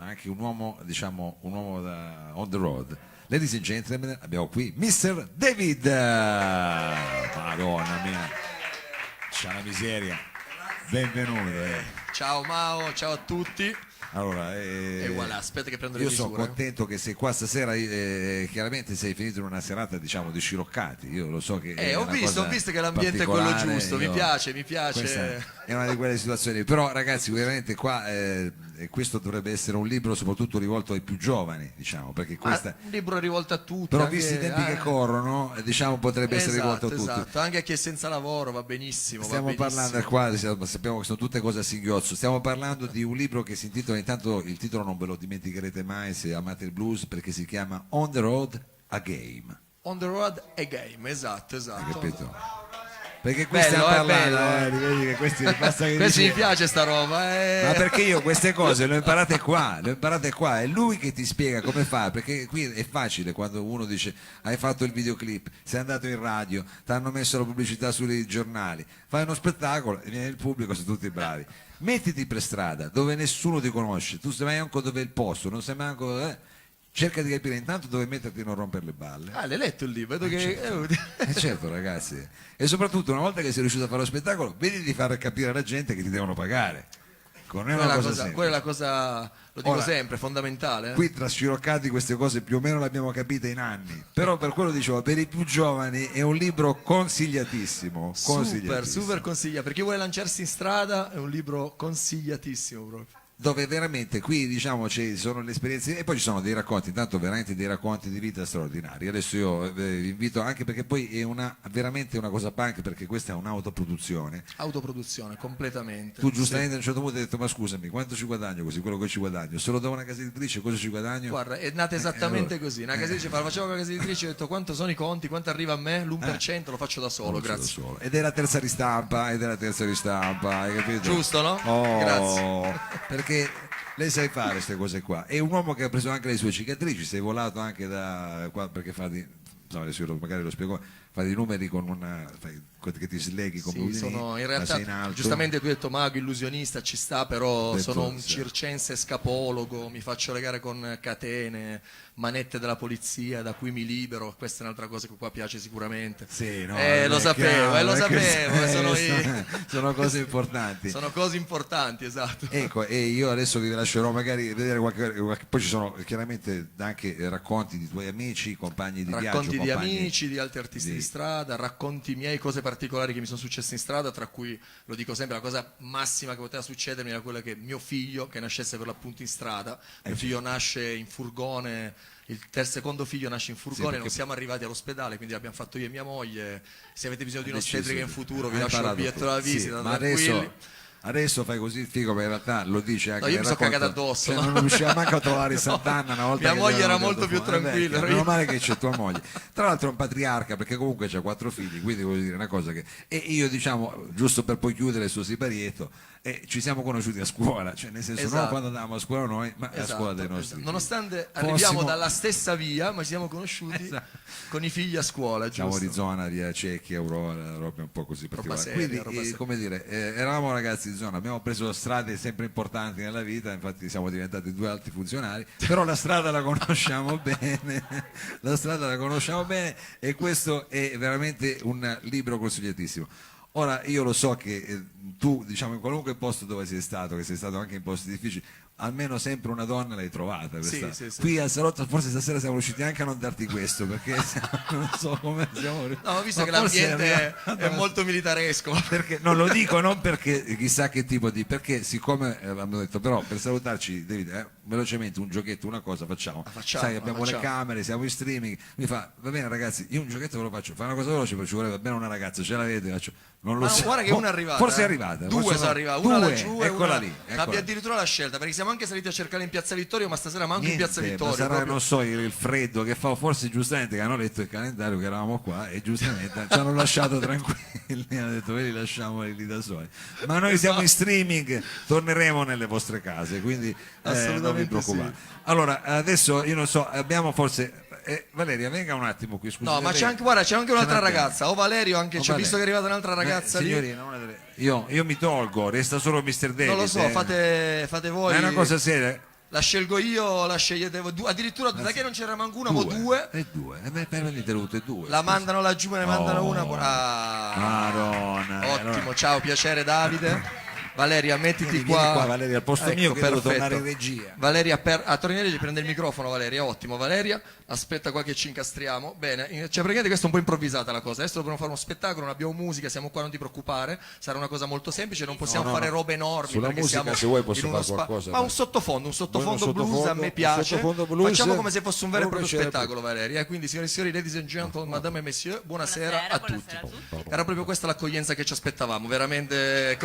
anche un uomo, diciamo, un uomo da on the road. Ladies and gentlemen, abbiamo qui Mr. David. Madonna mia, c'è una miseria. Benvenuto. Ciao Mao, ciao a tutti. Allora, E voilà, aspetta che prendo le io misure. sono contento che sei qua stasera, chiaramente sei finito in una serata, diciamo, di sciroccati. Io lo so che ho visto che l'ambiente è quello giusto, mi piace. Questa è una di quelle situazioni, però ragazzi, veramente qua questo dovrebbe essere un libro soprattutto rivolto ai più giovani, diciamo, perché questa un libro rivolto a tutti. però anche, visti i tempi che corrono, diciamo, potrebbe essere rivolto a tutti. Esatto, anche a chi è senza lavoro va benissimo. Stiamo parlando qua, sappiamo che sono tutte cose a singhiozzo. Stiamo parlando di un libro che si intitola, intanto il titolo non ve lo dimenticherete mai se amate il blues, perché si chiama On the Road a Game. On the Road a Game, esatto. Hai capito? Perché qui stiamo parlando, vedi che questi mi piace sta roba. Ma perché io queste cose le ho imparate qua, è lui che ti spiega come fa, perché qui è facile quando uno dice hai fatto il videoclip, sei andato in radio, ti hanno messo la pubblicità sui giornali, fai uno spettacolo e viene il pubblico, sono tutti bravi. Mettiti per strada dove nessuno ti conosce, tu sai manco dove è il posto, non sai manco cerca di capire intanto dove metterti e non rompere le balle. L'hai letto il libro? Vedo Certo ragazzi, e soprattutto una volta che sei riuscito a fare lo spettacolo vedi di far capire alla gente che ti devono pagare. Non è una cosa semplice. Quella è la cosa, lo dico sempre, fondamentale. Qui tra sciroccati queste cose più o meno le abbiamo capite in anni, però per quello dicevo, per i più giovani è un libro consigliatissimo. Super consigliato, per chi vuole lanciarsi in strada è un libro consigliatissimo proprio. Dove veramente qui diciamo ci sono le esperienze e poi ci sono dei racconti, intanto veramente dei racconti di vita straordinari. Adesso io vi invito, anche perché poi è veramente una cosa punk, perché questa è un'autoproduzione completamente. Tu giustamente a un certo punto hai detto ma scusami, quanto ci guadagno così, quello che ci guadagno se lo do a una casa editrice, cosa ci guadagno? Guarda, è nata esattamente così, una casa editrice, facevo una casa editrice, ho detto quanto sono i conti, quanto arriva a me, l'1% lo faccio da solo, grazie. Ed è la terza ristampa, hai capito? Giusto, no? Grazie. Perché lei sai fare queste cose qua, è un uomo che ha preso anche le sue cicatrici, sei volato anche da qua perché fa di, insomma, adesso magari lo spiego, fa dei numeri con una che ti sleghi come un sono in realtà giustamente tu hai detto mago, illusionista, ci sta, però sono un circense scapologo, mi faccio legare con catene, manette della polizia da cui mi libero, questa è un'altra cosa che qua piace sicuramente. Lo sapevo, sono cose importanti. Sono cose importanti, esatto. Ecco, e io adesso vi lascerò magari vedere qualche poi ci sono chiaramente anche racconti di tuoi amici, compagni di viaggio, racconti di amici, di altri artisti di strada, racconti miei, cose particolari che mi sono successe in strada, tra cui, lo dico sempre, la cosa massima che poteva succedermi era quella che mio figlio, che nascesse per l'appunto in strada, mio figlio nasce in furgone, il secondo figlio nasce in furgone, non siamo arrivati all'ospedale, quindi l'abbiamo fatto io e mia moglie. Se avete bisogno di un'ostetrica in futuro vi lascio il biglietto della visita, ma adesso fai così il figo, ma in realtà lo dice anche io mi sono cagato addosso, non riusciva manco a trovare Sant'Anna una volta. Mia moglie era molto più tranquilla, meno male che c'è tua moglie, tra l'altro è un patriarca perché comunque c'ha 4 figli, quindi voglio dire una cosa che, e io diciamo giusto per poi chiudere il suo siparietto, ci siamo conosciuti a scuola, cioè nel senso non quando andavamo a scuola noi, ma a scuola dei nostri nonostante arriviamo dalla stessa via, ma ci siamo conosciuti con i figli a scuola, siamo di zona, via Cecchi, Aurora, roba un po' così particolare. Quindi come dire, eravamo ragazzi di zona, abbiamo preso strade sempre importanti nella vita, infatti siamo diventati 2 alti funzionari, però la strada la conosciamo bene, e questo è veramente un libro consigliatissimo. Ora io lo so che tu, diciamo, in qualunque posto dove sei stato, che sei stato anche in posti difficili, almeno sempre una donna l'hai trovata. Qui al salotto forse stasera siamo riusciti anche a non darti questo, perché non so come siamo riusciti. No, visto che l'ambiente è molto militaresco. Perché, non lo dico non perché chissà che tipo di, perché siccome abbiamo detto però per salutarci David, velocemente un giochetto, una cosa facciamo. Sai, abbiamo le camere, siamo in streaming, mi fa va bene ragazzi, io un giochetto ve lo faccio, fai una cosa veloce, però ci voleva bene una ragazza, ce l'avete? Faccio, non lo so. Guarda che una è arrivata. Forse è arrivata. 2 sono arrivate, una laggiù e eccola una lì. Abbia addirittura la scelta, perché siamo anche saliti a cercare in Piazza Vittorio, ma stasera manco in Piazza Vittorio. Sarà, proprio. Non so, il freddo che fa, forse giustamente che hanno letto il calendario che eravamo qua e giustamente ci hanno lasciato tranquilli, hanno detto ve li lasciamo lì da soli. Ma noi siamo in streaming, torneremo nelle vostre case, quindi non vi preoccupate. Sì. Allora, adesso io non so, abbiamo forse Valeria, venga un attimo qui, scusa. No, ma c'è anche, guarda, c'è anche un'altra ragazza. O Valerio anche, c'è visto che è arrivata un'altra ragazza lì. Signorina, io mi tolgo, resta solo Mr. David. Non lo so, fate voi. È una cosa seria. La scelgo io, la scegliete voi. Addirittura da che non c'era manco una, ma due. E due. Per me tutte due. La mandano laggiù, me ne mandano una. Madonna. Ottimo, Allora, ciao, piacere Davide. Valeria, mettiti vieni qua. Valeria, al posto Ecco, mio che devo perfetto. tornare in regia. Valeria, torni in regia, prende il microfono Valeria, ottimo. Valeria, aspetta qua che ci incastriamo. Bene, cioè praticamente questo è un po' improvvisata la cosa. Adesso dobbiamo fare uno spettacolo, non abbiamo musica, siamo qua, non ti preoccupare. Sarà una cosa molto semplice, non possiamo fare robe enormi. Sulla perché musica, siamo se vuoi, posso in uno fare qualcosa. Ma un sottofondo blues a me un piace. sottofondo blues. Facciamo come se fosse un vero e proprio Come spettacolo, Valeria. Quindi, signore e signori, ladies and gentlemen, madame e monsieur, buonasera a tutti. Era proprio questa l'accoglienza che ci aspettavamo, veramente.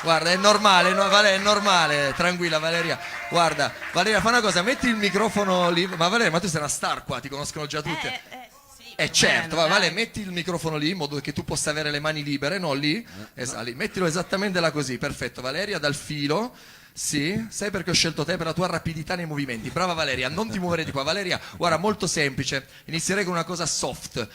Guarda, è normale, no, Valeria, è normale, tranquilla Valeria. Guarda, Valeria, fa una cosa, metti il microfono lì. Ma Valeria, ma tu sei una star qua, ti conoscono già tutti. Sì, Certo, bene, Vale, dai. metti il microfono lì in modo che tu possa avere le mani libere, no lì? Esatto, lì. Mettilo esattamente là così, perfetto. Valeria, dal filo. Sì, sai perché ho scelto te? Per la tua rapidità nei movimenti. Brava Valeria, non ti muovere di qua. Valeria, guarda, molto semplice. Inizierei con una cosa soft.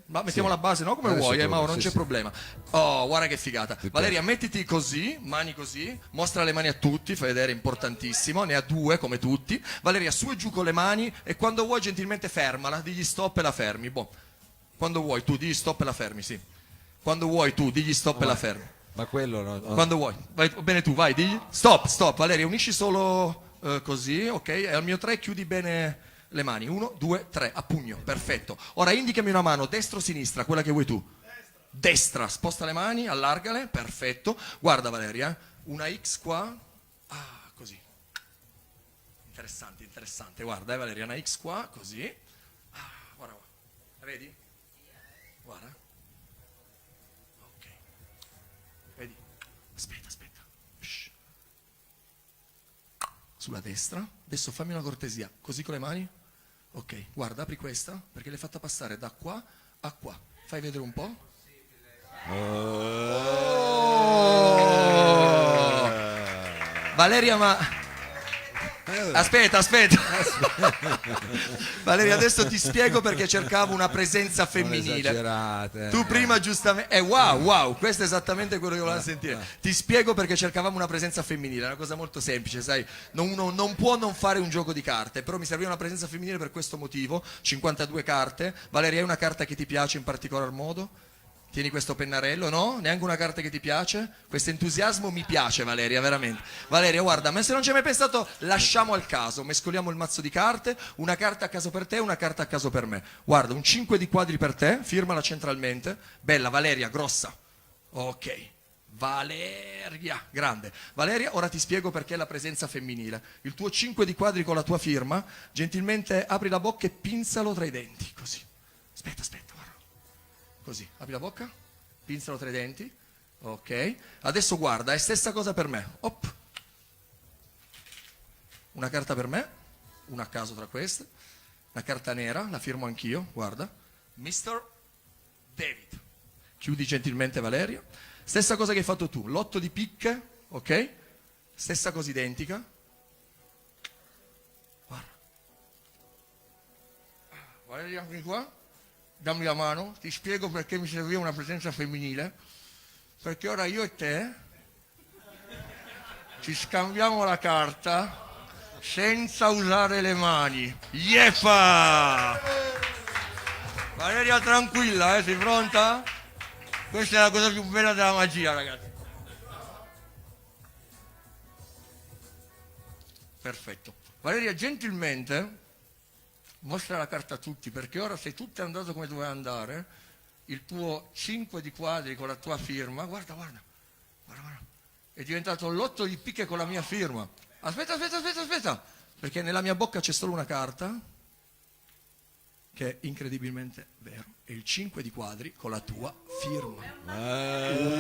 Ma mettiamo la base, no? Come Adesso vuoi, tu, Mauro, non sì, c'è sì. problema. Oh, guarda che figata. Valeria, mettiti così, mani così, mostra le mani a tutti, fai vedere, importantissimo, ne ha due come tutti. Valeria, su e giù con le mani e quando vuoi gentilmente fermala, digli stop e la fermi. Boh. Quando vuoi tu, digli stop e la fermi, sì. Quando vuoi tu, digli stop e la fermi. Ma quello no. Quando vuoi. Vai, bene tu, vai, digli. Stop, Valeria, unisci solo così, ok? E al mio 3 chiudi bene le mani. 1, 2, 3, a pugno, perfetto. Ora indicami una mano, destra o sinistra, quella che vuoi tu. Destra, sposta le mani, allargale, perfetto. Guarda Valeria, una X qua. Ah, così. Interessante. Guarda, Valeria, una X qua, così. Ah, guarda. La vedi? Guarda. Ok. Vedi? Aspetta. Shh. Sulla destra. Adesso fammi una cortesia. Così con le mani. Ok. Guarda, apri questa perché l'hai fatta passare da qua a qua. Fai vedere un po'. Oh! Valeria, ma... Aspetta. Valeria, adesso ti spiego perché cercavo una presenza Non femminile. esagerate. Tu prima giustamente... wow, questo è esattamente quello che volevo sentire. Ti spiego perché cercavamo una presenza femminile, è una cosa molto semplice, sai. Uno non può non fare un gioco di carte, però mi serviva una presenza femminile per questo motivo. 52 carte. Valeria, hai una carta che ti piace in particolar modo? Tieni questo pennarello, no? Neanche una carta che ti piace? Questo entusiasmo mi piace, Valeria, veramente. Valeria, guarda, ma se non ci hai mai pensato, lasciamo al caso. Mescoliamo il mazzo di carte, una carta a caso per te, una carta a caso per me. Guarda, un 5 di quadri per te, firmala centralmente. Bella, Valeria, grossa. Ok. Valeria, grande. Valeria, ora ti spiego perché è la presenza femminile. Il tuo 5 di quadri con la tua firma, gentilmente apri la bocca e pinzalo tra i denti, così. Aspetta, guarda. Così, apri la bocca, pinzalo tra i denti, ok. Adesso guarda, è stessa cosa per me. Op. Una carta per me, una a caso tra queste, una carta nera, la firmo anch'io, guarda. Mr. David. Chiudi gentilmente Valeria. Stessa cosa che hai fatto tu, l'8 di picche, ok? Stessa cosa identica. Guarda. Valeria, vieni qua. Dammi la mano, ti spiego perché mi serviva una presenza femminile, perché ora io e te ci scambiamo la carta senza usare le mani. Yepa! Valeria, tranquilla, sei pronta? Questa è la cosa più bella della magia, ragazzi. Perfetto. Valeria, gentilmente mostra la carta a tutti, perché ora se tutto è andato come doveva andare, il tuo 5 di quadri con la tua firma, guarda, è diventato l'8 di picche con la mia firma. Aspetta, perché nella mia bocca c'è solo una carta, che è incredibilmente vero, è il 5 di quadri con la tua firma.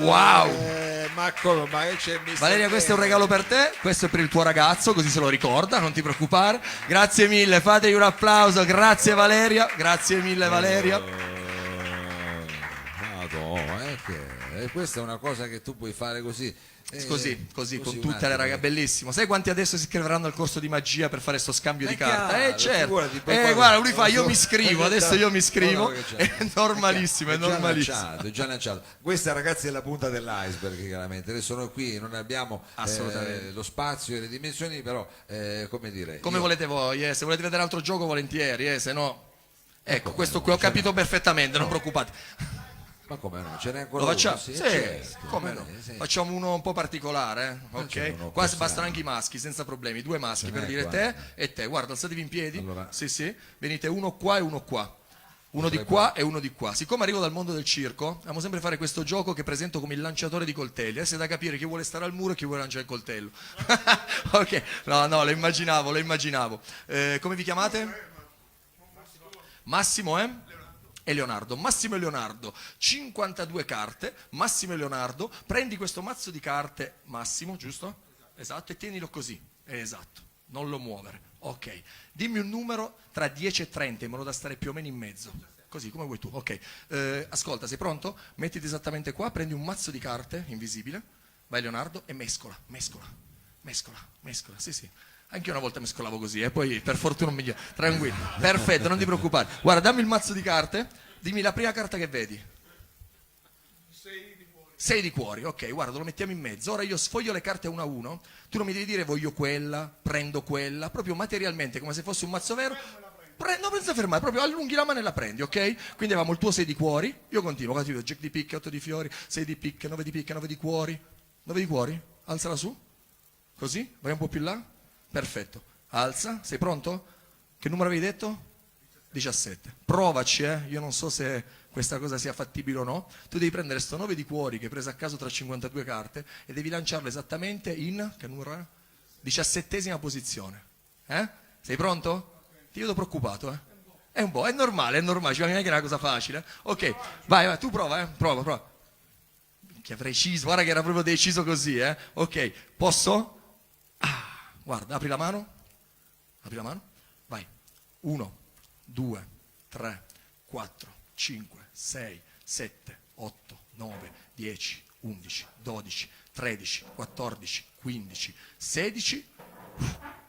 Wow! Ma che c'è Valeria, questo è un regalo per te, questo è per il tuo ragazzo, così se lo ricorda, non ti preoccupare. Grazie mille, fategli un applauso, grazie Valeria, grazie mille Valeria. Madonna, questa è una cosa che tu puoi fare così Così, con un tutte le attimo. ragazze, bellissimo. Sai quanti adesso si iscriveranno al corso di magia per fare sto scambio di chiaro, carta? Certo. figurati, poi qua- Guarda, lui fa, non io so- mi iscrivo, adesso io mi iscrivo. No, che c'è. È normalissimo, è già normalissimo. lanciato, è già lanciato. Questa ragazzi è la punta dell'iceberg, chiaramente. Adesso noi qui non abbiamo Assolutamente. lo spazio e le dimensioni, però come dire. Come io- volete voi, se volete vedere altro gioco volentieri, se no... Ecco, questo no, qui ho ce capito perfettamente, non preoccupate. Ma come no? Ce n'è ancora Lo uno? facciamo? Sì, Sì, certo, come va no? bene, sì. Facciamo uno un po' particolare, Facciamo uno ok? Qua possiamo. bastano anche i maschi, senza problemi, 2 maschi Ce per n'è dire qua. te e te. Guarda, alzatevi in piedi. Allora. Sì, sì. Venite uno qua e uno qua. Uno di Potrebbe- qua e uno di qua. Siccome arrivo dal mondo del circo, amo sempre fare questo gioco che presento come il lanciatore di coltelli. Adesso è da capire chi vuole stare al muro e chi vuole lanciare il coltello. Ok, no, lo immaginavo. Come vi chiamate? Massimo, e Leonardo. Massimo e Leonardo, 52 carte. Massimo e Leonardo, prendi questo mazzo di carte, Massimo, giusto? Esatto, e tienilo così. Esatto, non lo muovere. Ok, dimmi un numero tra 10 e 30 in modo da stare più o meno in mezzo. Così, come vuoi tu. Ok, ascolta, sei pronto? Mettiti esattamente qua, prendi un mazzo di carte invisibile. Vai Leonardo e mescola. Sì, sì. Anche io una volta mescolavo così, e poi per fortuna non mi... Tranquillo, perfetto, non ti preoccupare. Guarda, dammi il mazzo di carte, dimmi la prima carta che vedi. 6 di cuori, ok, guarda, lo mettiamo in mezzo. Ora io sfoglio le carte uno a uno, tu non mi devi dire voglio quella, prendo quella, proprio materialmente, come se fosse un mazzo vero. No, senza fermare, proprio allunghi la mano e la prendi, ok? Quindi avevamo il tuo 6 di cuori, io continuo, guarda, Jack di picche, 8 di fiori, 6 di picche, 9 di picche, 9 di cuori. 9 di cuori? Alzala su, così, vai un po' più in là. Perfetto, alza, sei pronto? Che numero avevi detto? 17. Provaci, io non so se questa cosa sia fattibile o no. Tu devi prendere sto 9 di cuori che hai preso a caso tra 52 carte e devi lanciarlo esattamente in, che numero è? 17ª posizione. Sei pronto? Ti vedo preoccupato, È un po', è normale, ci va, non è che è una cosa facile. Ok, vai, tu prova, prova. Che avrei deciso, guarda che era proprio deciso così, Ok, posso? Guarda, apri la mano, vai, 1, 2, 3, 4, 5, 6, 7, 8, 9, 10, 11, 12, 13, 14, 15, 16,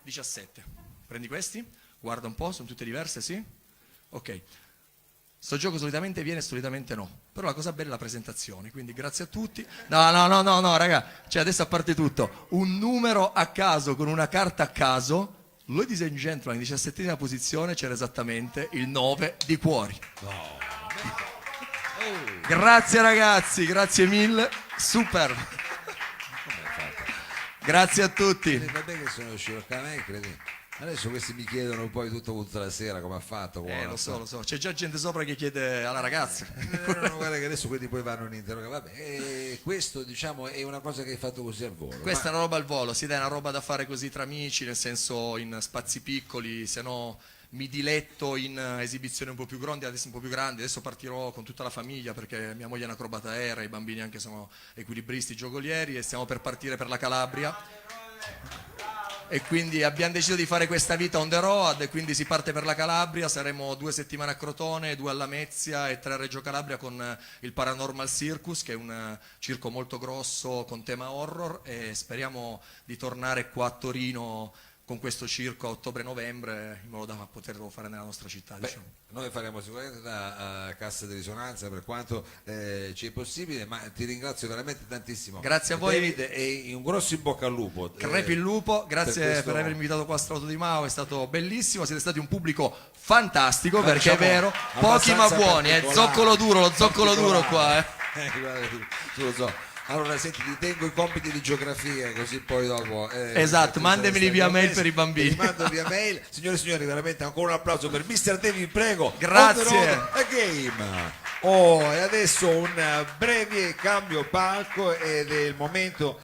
17. Prendi questi, guarda un po', sono tutte diverse, sì? Ok. Sto gioco solitamente viene, solitamente no. Però la cosa bella è la presentazione, quindi grazie a tutti. No, raga, cioè adesso a parte tutto, un numero a caso con una carta a caso, ladies and gentlemen, in 17ª posizione c'era esattamente il 9 di cuori. Grazie ragazzi, grazie mille, super. Grazie a tutti. Vabbè che sono uscito a me, credi? Adesso questi mi chiedono poi tutta la sera come ha fatto. Lo so, c'è già gente sopra che chiede alla ragazza. No, guarda che adesso quelli poi vanno in interrogazione. Vabbè, questo diciamo è una cosa che hai fatto così al volo. Questa è una roba al volo, sì, dai, è una roba da fare così tra amici, nel senso in spazi piccoli, se no mi diletto in esibizioni un po' più grandi, adesso partirò con tutta la famiglia perché mia moglie è un'acrobata aerea, i bambini anche sono equilibristi, giocolieri e stiamo per partire per la Calabria. E quindi abbiamo deciso di fare questa vita on the road e quindi si parte per la Calabria, saremo 2 settimane a Crotone, 2 a Lamezia e 3 a Reggio Calabria con il Paranormal Circus, che è un circo molto grosso con tema horror, e speriamo di tornare qua a Torino con questo circo a ottobre-novembre in modo da poterlo fare nella nostra città. Diciamo. Noi faremo sicuramente da cassa di risonanza per quanto ci è possibile, ma ti ringrazio veramente tantissimo. Grazie a voi. David, e un grosso in bocca al lupo. Crepi il lupo, grazie per avermi invitato qua a Strato di Mao, è stato bellissimo, siete stati un pubblico fantastico, perché è vero, pochi ma buoni, lo zoccolo duro qua. Guarda, tu lo so. Allora senti, ti tengo i compiti di geografia così poi dopo esatto, mandameli via mail per i bambini. Ti mando via mail. Signore e signori, veramente ancora un applauso per Mr. David, prego. Grazie. A game. E adesso un breve cambio palco ed è il momento